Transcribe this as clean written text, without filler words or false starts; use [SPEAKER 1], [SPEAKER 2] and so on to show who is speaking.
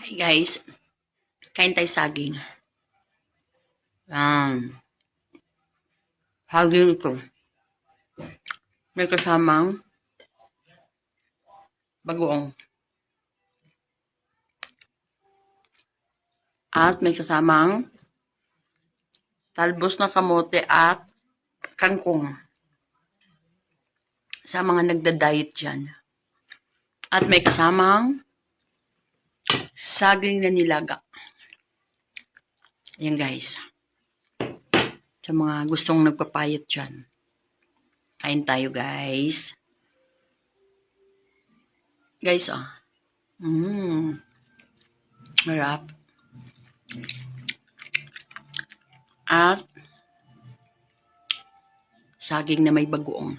[SPEAKER 1] Hi guys, kain tayo saging. Saging ito. May kasamang bagoong. At may kasamang talbos na kamote at kangkong. Sa mga nagda-diet dyan. At may kasamang saging na nilaga. Yan guys. Sa mga gustong nagpapayat dyan. Kain tayo guys. Guys, Marap. At saging na may bagoong.